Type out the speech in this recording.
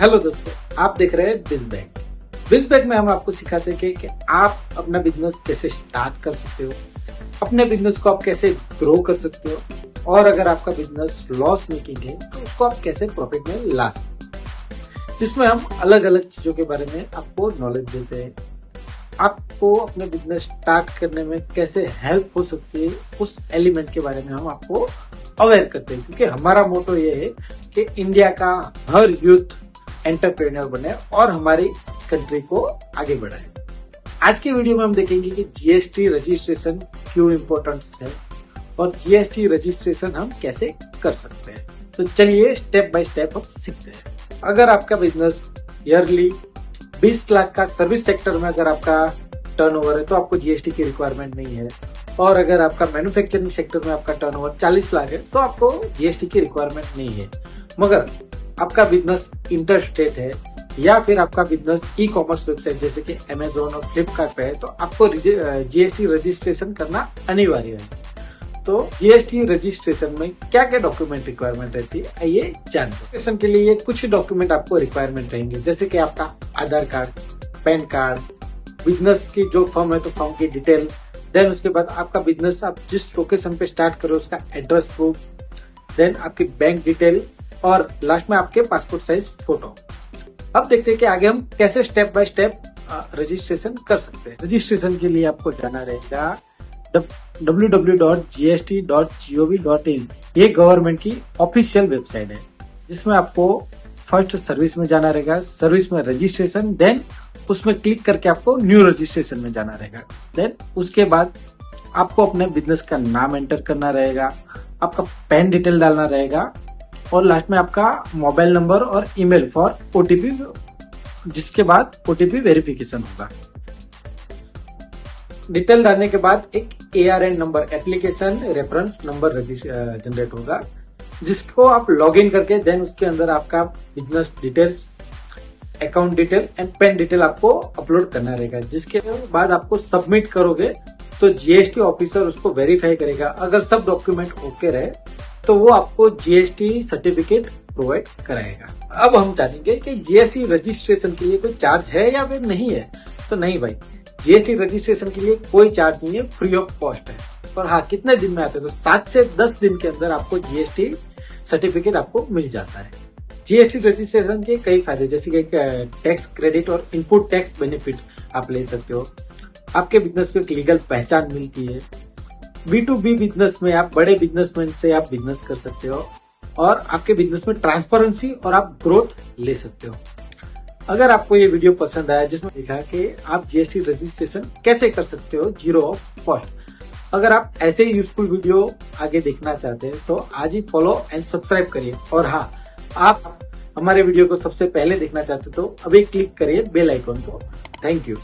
Hello दोस्तों, आप देख रहे हैं बिजबैग में हम आपको सिखाते हैं कि आप अपना बिजनेस कैसे स्टार्ट कर सकते हो, अपने बिजनेस को आप कैसे ग्रो कर सकते हो और अगर आपका बिजनेस लॉस मेकिंग है तो उसको आप कैसे प्रॉफिट में ला सकते हो, जिसमें हम अलग अलग चीजों के बारे में आपको नॉलेज देते हैं। आपको अपने बिजनेस स्टार्ट करने में कैसे हेल्प हो सकती है उस एलिमेंट के बारे में हम आपको अवेयर करते हैं, क्योंकि हमारा मोटो ये है कि इंडिया का हर यूथ एंटरप्रेन्योर बने और हमारी कंट्री को आगे बढ़ाए। आज के वीडियो में हम देखेंगे कि जीएसटी रजिस्ट्रेशन क्यों इम्पोर्टेंट है और जीएसटी रजिस्ट्रेशन हम कैसे कर सकते हैं। तो चलिए स्टेप बाय स्टेप हम सीखते हैं। अगर आपका बिजनेस ईयरली 20 लाख का सर्विस सेक्टर में अगर आपका टर्नओवर है तो आपको जीएसटी की रिक्वायरमेंट नहीं है, और अगर आपका मैन्युफैक्चरिंग सेक्टर में आपका टर्नओवर 40 लाख है तो आपको जीएसटी की रिक्वायरमेंट नहीं है। मगर आपका बिजनेस इंटर स्टेट है या फिर आपका बिजनेस ई कॉमर्स वेबसाइट जैसे कि अमेजोन और फ्लिपकार्ट पे है तो आपको जीएसटी रजिस्ट्रेशन करना अनिवार्य है। तो जीएसटी रजिस्ट्रेशन में क्या क्या डॉक्यूमेंट रिक्वायरमेंट रहती है आइए जानते हैं। रजिस्ट्रेशन के लिए कुछ डॉक्यूमेंट आपको रिक्वायरमेंट रहेंगे, जैसे कि आपका आधार कार्ड, पैन कार्ड, बिजनेस की जो फर्म है तो फर्म की डिटेल, देन उसके बाद आपका बिजनेस आप जिस लोकेशन पे स्टार्ट करो उसका एड्रेस प्रूफ, देन आपकी बैंक डिटेल और लास्ट में आपके पासपोर्ट साइज फोटो। अब देखते हैं कि आगे हम कैसे स्टेप बाय स्टेप रजिस्ट्रेशन कर सकते हैं। रजिस्ट्रेशन के लिए आपको जाना रहेगा www.gst.gov.in। ये गवर्नमेंट की ऑफिशियल वेबसाइट है, जिसमें आपको फर्स्ट सर्विस में जाना रहेगा, सर्विस में रजिस्ट्रेशन, देन उसमें क्लिक करके आपको न्यू रजिस्ट्रेशन में जाना रहेगा। देन उसके बाद आपको अपने बिजनेस का नाम एंटर करना रहेगा, आपका पैन डिटेल डालना रहेगा और लास्ट में आपका मोबाइल नंबर और ईमेल फॉर ओटीपी, जिसके बाद ओटीपी वेरिफिकेशन होगा। डिटेल डालने के बाद एक ARN number, application reference number generate होगा, जिसको आप लॉगिन करके देन उसके अंदर आपका business details, account detail and PAN detail आपको अपलोड करना रहेगा। जिसके बाद आपको सबमिट करोगे तो जीएसटी ऑफिसर उसको वेरीफाई करेगा। अगर सब डॉक्यूमेंट ओके रहे तो वो आपको जीएसटी सर्टिफिकेट प्रोवाइड कराएगा। अब हम जानेंगे कि जीएसटी रजिस्ट्रेशन के लिए कोई चार्ज है या फिर नहीं है। तो नहीं भाई, जीएसटी रजिस्ट्रेशन के लिए कोई चार्ज नहीं है, फ्री ऑफ कॉस्ट है। और हाँ, कितने दिन में आते हैं तो 7 से 10 दिन के अंदर आपको जीएसटी सर्टिफिकेट आपको मिल जाता है। जीएसटी रजिस्ट्रेशन के कई फायदे, जैसे कि टैक्स क्रेडिट और इनपुट टैक्स बेनिफिट आप ले सकते हो। आपके बिजनेस को एक लीगल पहचान मिलती है। B2B बिजनेस में आप बड़े बिजनेसमैन से आप बिजनेस कर सकते हो और आपके बिजनेस में ट्रांसपेरेंसी और आप ग्रोथ ले सकते हो। अगर आपको ये वीडियो पसंद आया जिसमें दिखा कि आप जीएसटी रजिस्ट्रेशन कैसे कर सकते हो जीरो ऑफ कॉस्ट, अगर आप ऐसे ही यूजफुल वीडियो आगे देखना चाहते हैं तो आज ही फॉलो एंड सब्सक्राइब करिए। और हाँ, आप हमारे वीडियो को सबसे पहले देखना चाहते हो तो अभी क्लिक करिए बेल आइकॉन को। Thank you.